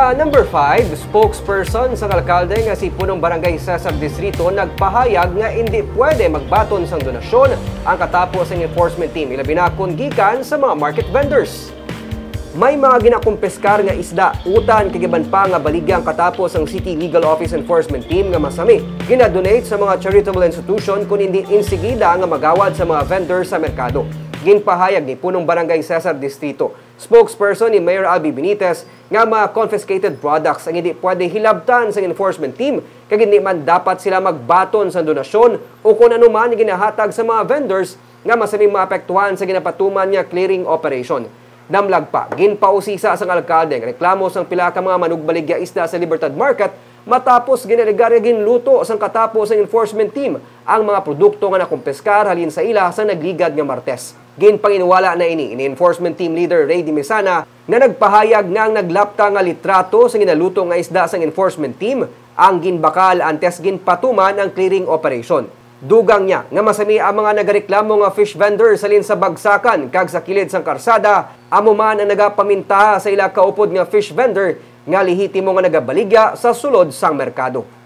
Sa number 5, spokesperson sa alkalde nga si punong barangay Cesar Distrito nagpahayag nga hindi pwede magbaton sang donasyon ang katapos ang enforcement team ilabi na kun gikan sa mga market vendors. May mga ginakumpeskar nga isda utan kagiban pa nga baligyang katapos ang City Legal Office Enforcement Team nga masami ginadonate sa mga charitable institution kun hindi insigida nga magawad sa mga vendors sa merkado. Ginpahayag ni punong barangay Cesar Distrito spokesperson ni Mayor Albi Benitez nga mga confiscated products ang hindi pwede hilabtan sa enforcement team kag hindi man dapat sila magbaton sa donasyon o kung ano man ginahatag sa mga vendors nga masaming maapektuhan sa ginapatuman niya clearing operation. Namlag pa, ginpausisa sang alkalde ang reklamo sang pila ka mga manugbaligya isda sa Libertad Market matapos ginaligarya ginluto sang katapos ang enforcement team ang mga produkto nga nakumpeskar halin sa ila sa nagligad nga Martes. Ginpanginwala na ini enforcement team leader Ray Dimisana na nagpahayag nga ang naglapta nga litrato sa ginaluto nga isda sang enforcement team ang ginbakal antes ginpatuman ang clearing operation. Dugang niya nga masami ang mga nagareklamo nga fish vendors salin sa bagsakan kag sa kilid sang karsada amo man ang nagapamintaha sa ila kaupod nga fish vendor nga lehitimo nga nagabaligya sa sulod sang merkado.